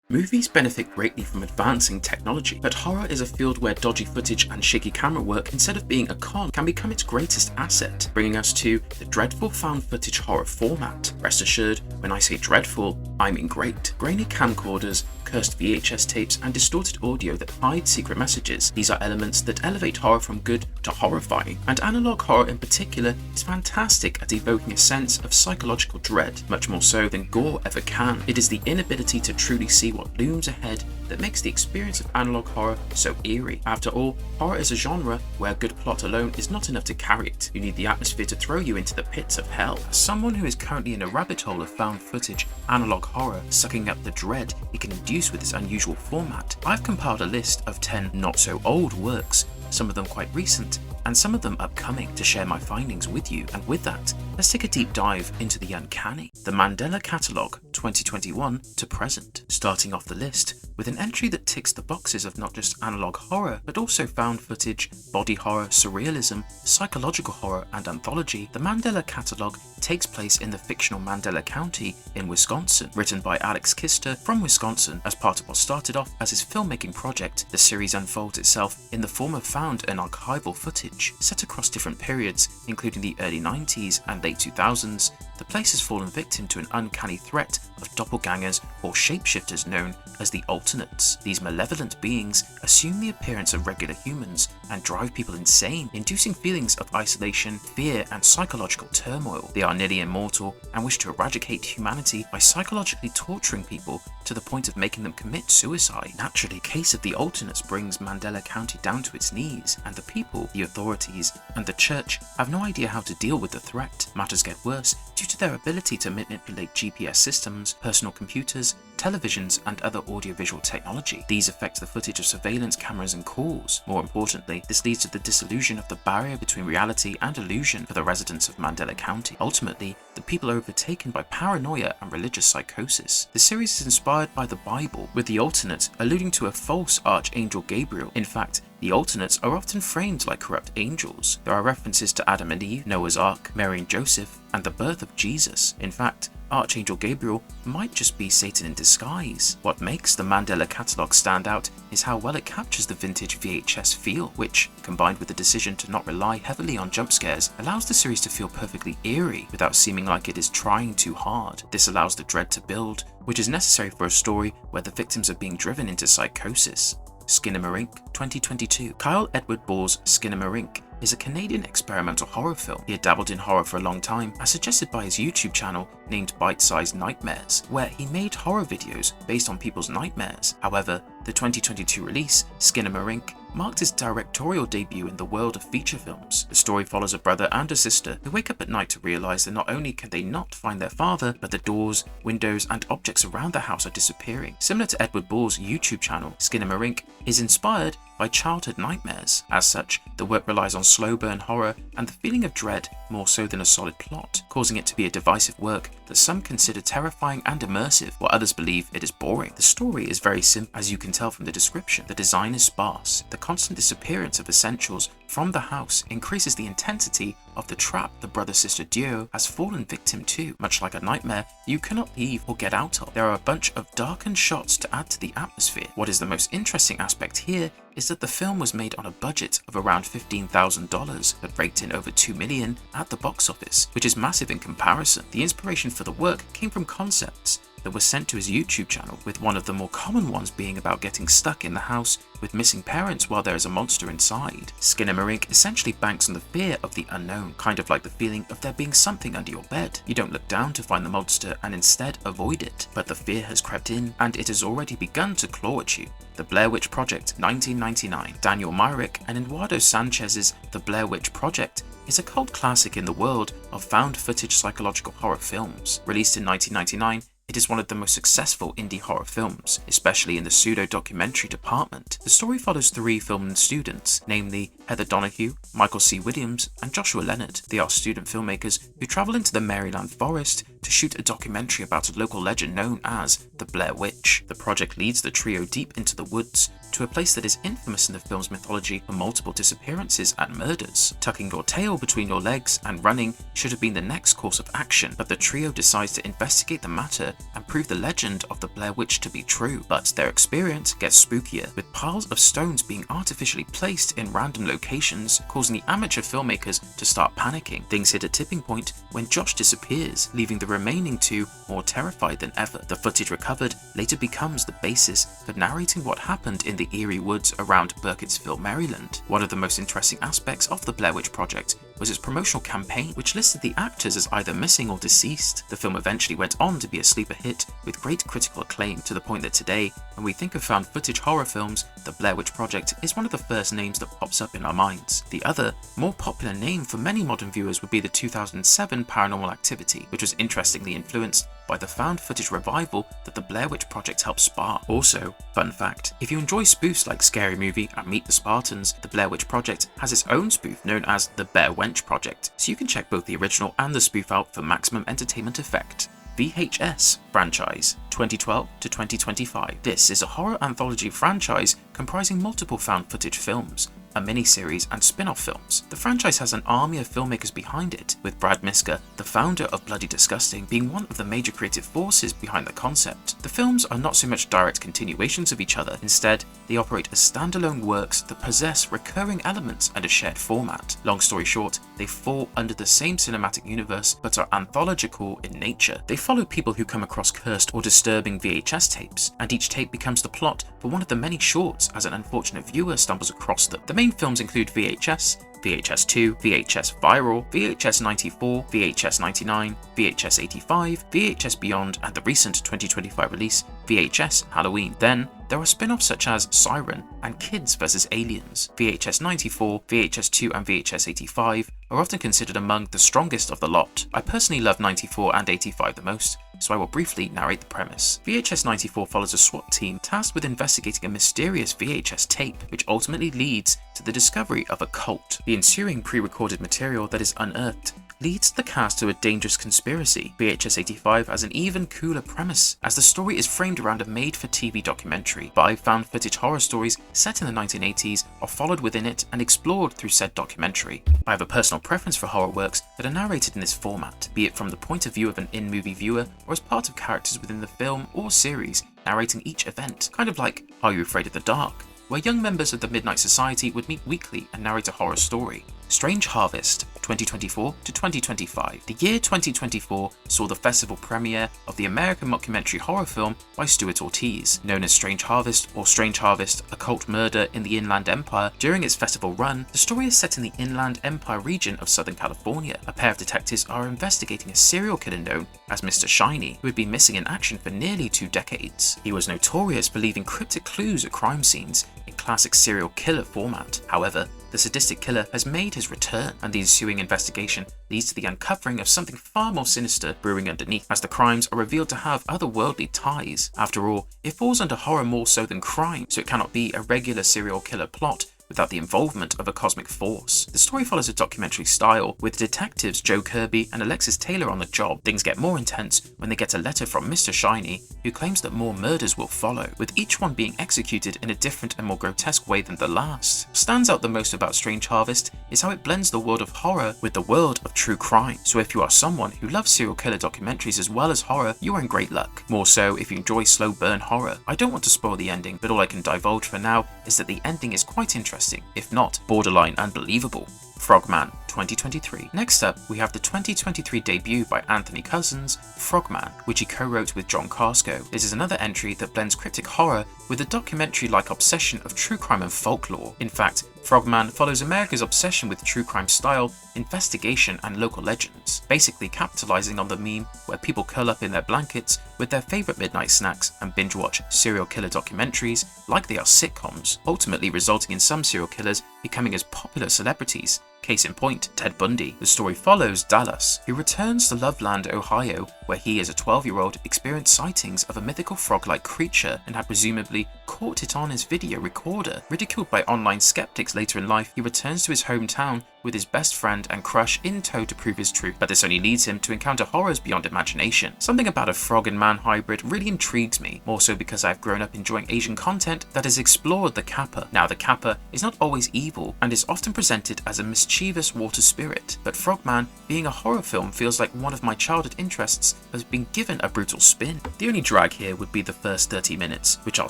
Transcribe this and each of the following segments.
Movies benefit greatly from advancing technology, but horror is a field where dodgy footage and shaky camera work, instead of being a con, can become its greatest asset, bringing us to the dreadful found footage horror format. Rest assured, when I say dreadful, I mean great. Grainy camcorders, cursed VHS tapes, and distorted audio that hide secret messages. These are elements that elevate horror from good to horrifying, and analog horror in particular is fantastic at evoking a sense of psychological dread, much more so than gore ever can. It is the inability to truly see what looms ahead that makes the experience of analog horror so eerie. After all, horror is a genre where good plot alone is not enough to carry it. You need the atmosphere to throw you into the pits of hell. As someone who is currently in a rabbit hole of found footage analog horror, sucking up the dread it can induce with this unusual format, I've compiled a list of 10 not so old works, some of them quite recent, and some of them upcoming, to share my findings with you. And with that, let's take a deep dive into the uncanny. The Mandela Catalogue 2021 to present. Starting off the list with an entry that ticks the boxes of not just analog horror, but also found footage, body horror, surrealism, psychological horror, and anthology. The Mandela Catalogue takes place in the fictional Mandela County in Wisconsin. Written by Alex Kister from Wisconsin as part of what started off as his filmmaking project, the series unfolds itself in the form of found and archival footage set across different periods, including the early 90s and late 2000s. The place has fallen victim to an uncanny threat of doppelgangers or shapeshifters known as the Alternates. These malevolent beings assume the appearance of regular humans and drive people insane, inducing feelings of isolation, fear, and psychological turmoil. They are nearly immortal and wish to eradicate humanity by psychologically torturing people to the point of making them commit suicide. Naturally, the case of the Alternates brings Mandela County down to its knees, and the people, the authorities, and the church have no idea how to deal with the threat. Matters get worse due to their ability to manipulate GPS systems, personal computers, televisions, and other audiovisual technology. These affect the footage of surveillance cameras and calls. More importantly, this leads to the dissolution of the barrier between reality and illusion for the residents of Mandela County. Ultimately, the people are overtaken by paranoia and religious psychosis. The series is inspired by the Bible, with the Alternate alluding to a false Archangel Gabriel. In fact, the Alternates are often framed like corrupt angels. There are references to Adam and Eve, Noah's Ark, Mary and Joseph, and the birth of Jesus. In fact, Archangel Gabriel might just be Satan in disguise. What makes the Mandela Catalogue stand out is how well it captures the vintage VHS feel, which, combined with the decision to not rely heavily on jump scares, allows the series to feel perfectly eerie without seeming like it is trying too hard. This allows the dread to build, which is necessary for a story where the victims are being driven into psychosis. Skinnamarink 2022. Kyle Edward Ball's Skinnamarink is a Canadian experimental horror film. He had dabbled in horror for a long time, as suggested by his YouTube channel named Bite-Sized Nightmares, where he made horror videos based on people's nightmares. However, the 2022 release, Skinnamarink, marked his directorial debut in the world of feature films. The story follows a brother and a sister who wake up at night to realize that not only can they not find their father, but the doors, windows, and objects around the house are disappearing. Similar to Edward Ball's YouTube channel, Skinnamarink is inspired by childhood nightmares. As such, the work relies on slow burn horror and the feeling of dread more so than a solid plot, causing it to be a divisive work that some consider terrifying and immersive, while others believe it is boring. The story is very simple, as you can tell from the description. The design is sparse. The constant disappearance of essentials from the house increases the intensity of the trap the brother-sister duo has fallen victim to. Much like a nightmare you cannot leave or get out of, there are a bunch of darkened shots to add to the atmosphere. What is the most interesting aspect here is that the film was made on a budget of around $15,000 but raked in over $2 million at the box office, which is massive in comparison. The inspiration for the work came from concepts that was sent to his YouTube channel, with one of the more common ones being about getting stuck in the house with missing parents while there is a monster inside. Skinnamarink essentially banks on the fear of the unknown, kind of like the feeling of there being something under your bed. You don't look down to find the monster and instead avoid it, but the fear has crept in and it has already begun to claw at you. The Blair Witch Project 1999. Daniel Myrick and Eduardo Sanchez's The Blair Witch Project is a cult classic in the world of found footage psychological horror films. Released in 1999, it is one of the most successful indie horror films, especially in the pseudo-documentary department. The story follows 3 film students, namely Heather Donahue, Michael C. Williams, and Joshua Leonard. They are student filmmakers who travel into the Maryland forest to shoot a documentary about a local legend known as the Blair Witch. The project leads the trio deep into the woods, to a place that is infamous in the film's mythology for multiple disappearances and murders. Tucking your tail between your legs and running should have been the next course of action, but the trio decides to investigate the matter and prove the legend of the Blair Witch to be true. But their experience gets spookier, with piles of stones being artificially placed in random locations, causing the amateur filmmakers to start panicking. Things hit a tipping point when Josh disappears, leaving the remaining two more terrified than ever. The footage recovered later becomes the basis for narrating what happened in the eerie woods around Burkittsville, Maryland. One of the most interesting aspects of the Blair Witch Project was its promotional campaign, which listed the actors as either missing or deceased. The film eventually went on to be a sleeper hit with great critical acclaim, to the point that today, when we think of found footage horror films, the Blair Witch Project is one of the first names that pops up in our minds. The other, more popular name for many modern viewers would be the 2007 Paranormal Activity, which was interestingly influenced by the found footage revival that the Blair Witch Project helped spark. Also, fun fact, if you enjoy spoofs like Scary Movie and Meet the Spartans, the Blair Witch Project has its own spoof known as the Bear Wench Project, so you can check both the original and the spoof out for maximum entertainment effect. VHS franchise 2012 to 2025. This is a horror anthology franchise comprising multiple found footage films, a miniseries and spin-off films. The franchise has an army of filmmakers behind it, with Brad Miska, the founder of Bloody Disgusting, being one of the major creative forces behind the concept. The films are not so much direct continuations of each other, instead they operate as standalone works that possess recurring elements and a shared format. Long story short, they fall under the same cinematic universe but are anthological in nature. They follow people who come across cursed or disturbing VHS tapes, and each tape becomes the plot for one of the many shorts as an unfortunate viewer stumbles across them. The main films include VHS, VHS 2, VHS Viral, VHS 94, VHS 99, VHS 85, VHS Beyond, and the recent 2025 release, VHS Halloween. Then, there are spin-offs such as Siren and Kids vs Aliens. VHS 94, VHS 2 and VHS 85 are often considered among the strongest of the lot. I personally love 94 and 85 the most, so I will briefly narrate the premise. VHS 94 follows a SWAT team tasked with investigating a mysterious VHS tape, which ultimately leads to the discovery of a cult. The ensuing pre-recorded material that is unearthed leads the cast to a dangerous conspiracy. VHS 85 has an even cooler premise, as the story is framed around a made-for-TV documentary. 5 found footage horror stories set in the 1980s are followed within it and explored through said documentary. I have a personal preference for horror works that are narrated in this format, be it from the point of view of an in-movie viewer or as part of characters within the film or series narrating each event, kind of like Are You Afraid of the Dark, where young members of the Midnight Society would meet weekly and narrate a horror story. Strange Harvest 2024 to 2025. The year 2024 saw the festival premiere of the American mockumentary horror film by Stuart Ortiz, known as Strange Harvest or Strange Harvest: Occult Murder in the Inland Empire. During its festival run, the story is set in the Inland Empire region of Southern California. A pair of detectives are investigating a serial killer known as Mr. Shiny, who had been missing in action for nearly 2 decades. He was notorious for leaving cryptic clues at crime scenes in classic serial killer format. However, the sadistic killer has made his return, and the ensuing investigation leads to the uncovering of something far more sinister brewing underneath, as the crimes are revealed to have otherworldly ties. After all, it falls under horror more so than crime, so it cannot be a regular serial killer plot without the involvement of a cosmic force. The story follows a documentary style, with detectives Joe Kirby and Alexis Taylor on the job. Things get more intense when they get a letter from Mr. Shiny, who claims that more murders will follow, with each one being executed in a different and more grotesque way than the last. What stands out the most about Strange Harvest is how it blends the world of horror with the world of true crime. So if you are someone who loves serial killer documentaries as well as horror, you are in great luck. More so if you enjoy slow burn horror. I don't want to spoil the ending, but all I can divulge for now is that the ending is quite interesting, if not borderline unbelievable. Frogman 2023. Next up, we have the 2023 debut by Anthony Cousins, Frogman, which he co-wrote with John Carsko. This is another entry that blends cryptic horror with the documentary-like obsession of true crime and folklore. In fact, Frogman follows America's obsession with true crime style, investigation, and local legends, basically capitalizing on the meme where people curl up in their blankets with their favorite midnight snacks and binge-watch serial killer documentaries like they are sitcoms, ultimately resulting in some serial killers becoming as popular celebrities. Case in point, Ted Bundy. The story follows Dallas, who returns to Loveland, Ohio, where he as a 12-year-old experienced sightings of a mythical frog-like creature and had presumably caught it on his video recorder. Ridiculed by online skeptics later in life, he returns to his hometown with his best friend and crush in tow to prove his truth, but this only leads him to encounter horrors beyond imagination. Something about a frog and man hybrid really intrigues me, more so because I've grown up enjoying Asian content that has explored the kappa. Now, the kappa is not always evil and is often presented as a mischievous water spirit, but Frogman, being a horror film, feels like one of my childhood interests has been given a brutal spin. The only drag here would be the first 30 minutes, which are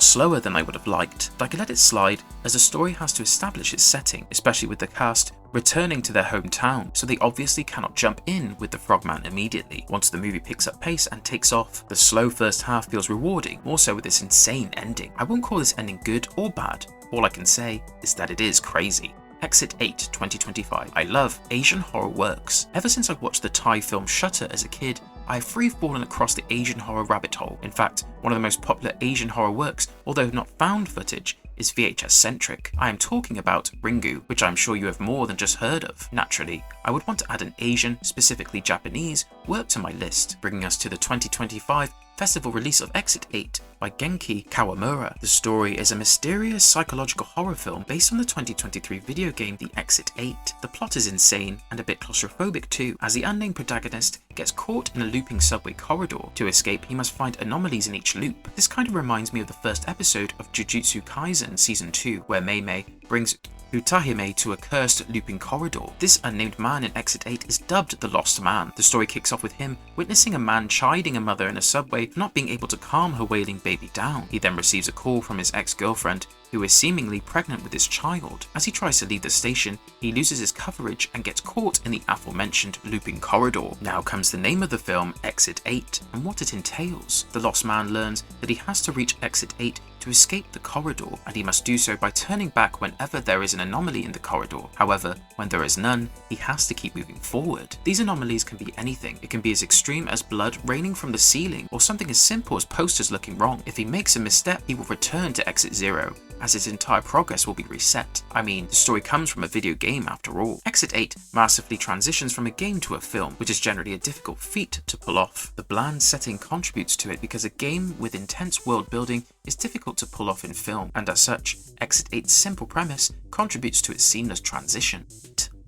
slower than I would have liked, but I can let it slide as the story has to establish its setting, especially with the cast returning to their hometown, so they obviously cannot jump in with the Frogman immediately. Once the movie picks up pace and takes off, the slow first half feels rewarding, more so with this insane ending. I won't call this ending good or bad, all I can say is that it is crazy. Exit 8, 2025. I love Asian horror works. Ever since I watched the Thai film Shutter as a kid, I have free-fallen across the Asian horror rabbit hole. In fact, one of the most popular Asian horror works, although not found footage, is VHS-centric. I am talking about Ringu, which I'm sure you have more than just heard of. Naturally, I would want to add an Asian, specifically Japanese, work to my list, bringing us to the 2025 festival release of Exit 8 by Genki Kawamura. The story is a mysterious psychological horror film based on the 2023 video game The Exit 8. The plot is insane and a bit claustrophobic too, as the unnamed protagonist gets caught in a looping subway corridor. To escape, he must find anomalies in each loop. This kind of reminds me of the first episode of Jujutsu Kaisen Season 2, where Mei brings Utahime to a cursed looping corridor. This unnamed man in Exit 8 is dubbed the Lost Man. The story kicks off with him witnessing a man chiding a mother in a subway for not being able to calm her wailing baby down. He then receives a call from his ex-girlfriend, who is seemingly pregnant with his child. As he tries to leave the station, he loses his coverage and gets caught in the aforementioned looping corridor. Now comes the name of the film, Exit 8, and what it entails. The Lost Man learns that he has to reach Exit 8 to escape the corridor, and he must do so by turning back whenever there is an anomaly in the corridor. However, when there is none, he has to keep moving forward. These anomalies can be anything. It can be as extreme as blood raining from the ceiling, or something as simple as posters looking wrong. If he makes a misstep, he will return to Exit 0, as his entire progress will be reset. I mean, the story comes from a video game after all. Exit 8 massively transitions from a game to a film, which is generally a difficult feat to pull off. The bland setting contributes to it because a game with intense world building is difficult to pull off in film, and as such, Exit 8's simple premise contributes to its seamless transition.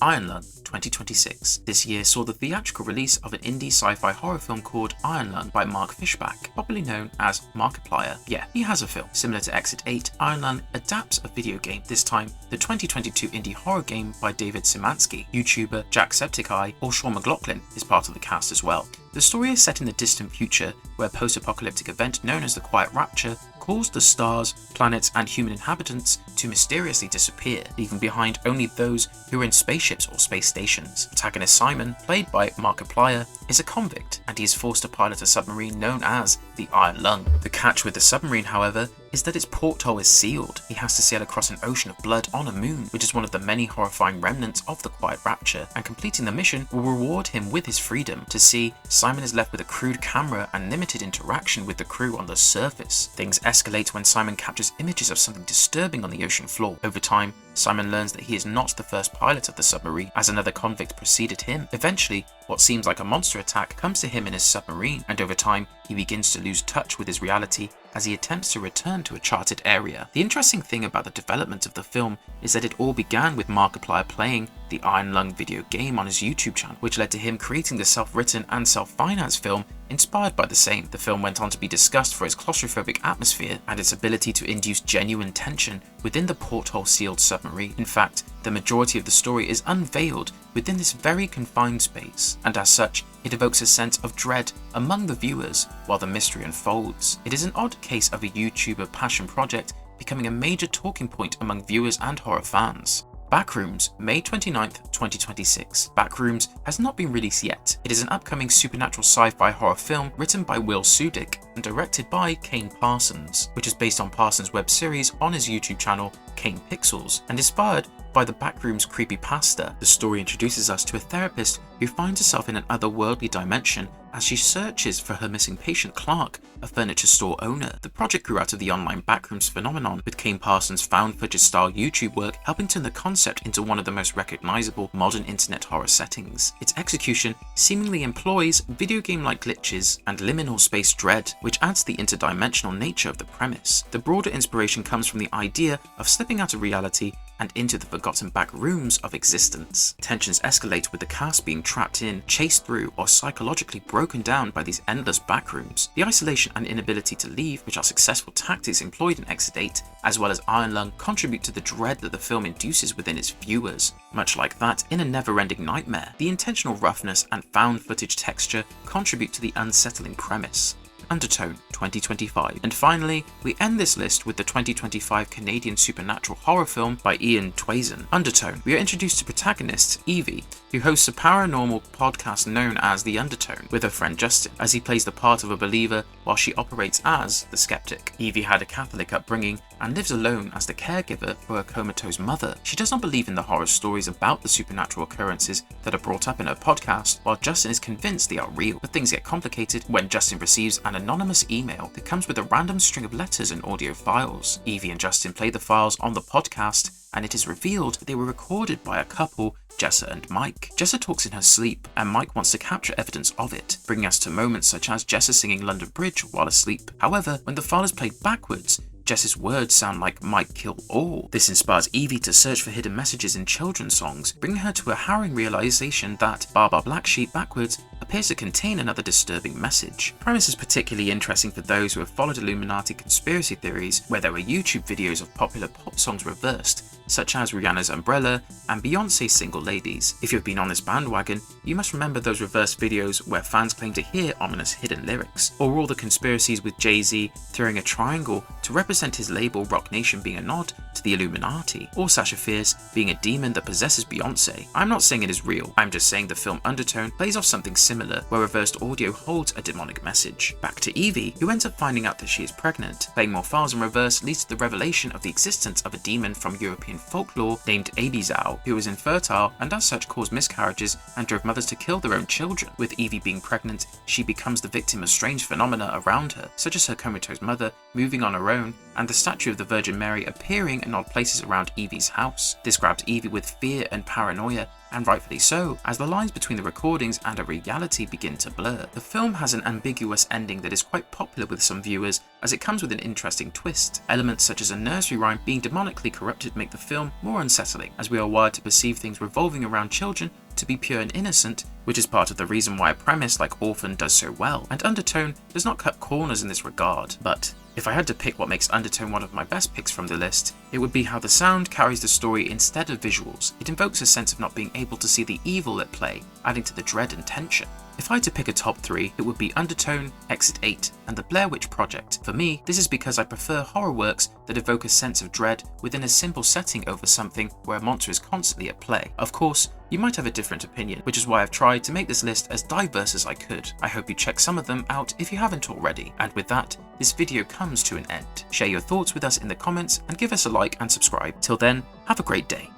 Iron Lung 2026. This year saw the theatrical release of an indie sci-fi horror film called Iron Lung by Mark Fishback, popularly known as Markiplier. Yeah, he has a film. Similar to Exit 8, Iron Lung adapts a video game, this time the 2022 indie horror game by David Simansky. YouTuber Jacksepticeye or Sean McLaughlin is part of the cast as well. The story is set in the distant future, where a post-apocalyptic event known as the Quiet Rapture caused the stars, planets, and human inhabitants to mysteriously disappear, leaving behind only those who are in spaceships or space stations. Protagonist Simon, played by Markiplier, is a convict, and he is forced to pilot a submarine known as the Iron Lung. The catch with the submarine, however, is that its porthole is sealed. He has to sail across an ocean of blood on a moon, which is one of the many horrifying remnants of the Quiet Rapture, and completing the mission will reward him with his freedom. To see, Simon is left with a crude camera and limited interaction with the crew on the surface. Things escalate when Simon captures images of something disturbing on the ocean floor. Over time, Simon learns that he is not the first pilot of the submarine, as another convict preceded him. Eventually, what seems like a monster attack comes to him in his submarine, and over time, he begins to lose touch with his reality as he attempts to return to a charted area. The interesting thing about the development of the film is that it all began with Markiplier playing the Iron Lung video game on his YouTube channel, which led to him creating the self-written and self-financed film inspired by the same. The film went on to be discussed for its claustrophobic atmosphere and its ability to induce genuine tension within the porthole-sealed submarine. In fact, the majority of the story is unveiled within this very confined space, and as such, it evokes a sense of dread among the viewers while the mystery unfolds. It is an odd case of a YouTuber passion project becoming a major talking point among viewers and horror fans. Backrooms, May 29th, 2026. Backrooms has not been released yet. It is an upcoming supernatural sci-fi horror film written by Will Sudick and directed by Kane Parsons, which is based on Parsons' web series on his YouTube channel, Kane Pixels, and inspired by the Backrooms creepypasta. The story introduces us to a therapist who finds herself in an otherworldly dimension as she searches for her missing patient Clark, a furniture store owner. The project grew out of the online Backrooms phenomenon, with Kane Parsons' found footage style YouTube work helping turn the concept into one of the most recognizable modern internet horror settings. Its execution seemingly employs video game-like glitches and liminal space dread, which adds to the interdimensional nature of the premise. The broader inspiration comes from the idea of slipping out of reality and into the forgotten back rooms of existence. Tensions escalate with the cast being trapped in, chased through, or psychologically broken down by these endless backrooms. The isolation and inability to leave, which are successful tactics employed in Exit 8, as well as Iron Lung, contribute to the dread that the film induces within its viewers. Much like that in a never-ending nightmare, the intentional roughness and found footage texture contribute to the unsettling premise. Undertone 2025. And finally, we end this list with the 2025 Canadian supernatural horror film by Ian Twazon, Undertone. We are introduced to protagonist Evie, who hosts a paranormal podcast known as The Undertone with her friend Justin, as he plays the part of a believer while she operates as the skeptic. Evie had a Catholic upbringing and lives alone as the caregiver for her comatose mother. She does not believe in the horror stories about the supernatural occurrences that are brought up in her podcast, while Justin is convinced they are real. But things get complicated when Justin receives an anonymous email that comes with a random string of letters and audio files. Evie and Justin play the files on the podcast, and it is revealed that they were recorded by a couple, Jessa and Mike. Jessa talks in her sleep, and Mike wants to capture evidence of it, bringing us to moments such as Jessa singing London Bridge while asleep. However, when the file is played backwards, Jess's words sound like "might kill all." This inspires Evie to search for hidden messages in children's songs, bringing her to a harrowing realization that Baba Black Sheep backwards appears to contain another disturbing message. The premise is particularly interesting for those who have followed Illuminati conspiracy theories, where there were YouTube videos of popular pop songs reversed, such as Rihanna's Umbrella and Beyonce's Single Ladies. If you've been on this bandwagon, you must remember those reversed videos where fans claim to hear ominous hidden lyrics, or all the conspiracies with Jay-Z throwing a triangle to represent his label Rock Nation being a nod to the Illuminati, or Sasha Fierce being a demon that possesses Beyonce. I'm not saying it is real, I'm just saying the film Undertone plays off something similar, where reversed audio holds a demonic message. Back to Evie, who ends up finding out that she is pregnant. Playing more files in reverse leads to the revelation of the existence of a demon from European folklore named Abizao, who was infertile and as such caused miscarriages and drove mothers to kill their own children. With Evie being pregnant, she becomes the victim of strange phenomena around her, such as her comatose mother moving on her own and the statue of the Virgin Mary appearing in odd places around Evie's house. This grabs Evie with fear and paranoia, and rightfully so, as the lines between the recordings and her reality begin to blur. The film has an ambiguous ending that is quite popular with some viewers, as it comes with an interesting twist. Elements such as a nursery rhyme being demonically corrupted make the film more unsettling, as we are wired to perceive things revolving around children to be pure and innocent, which is part of the reason why a premise like Orphan does so well, and Undertone does not cut corners in this regard. But if I had to pick what makes Undertone one of my best picks from the list, it would be how the sound carries the story instead of visuals. It invokes a sense of not being able to see the evil at play, adding to the dread and tension. If I had to pick a top 3, it would be Undertone, Exit 8, and the Blair Witch Project. For me, this is because I prefer horror works that evoke a sense of dread within a simple setting over something where a monster is constantly at play. Of course, you might have a different opinion, which is why I've tried to make this list as diverse as I could. I hope you check some of them out if you haven't already. And with that, this video comes to an end. Share your thoughts with us in the comments and give us a like and subscribe. Till then, have a great day.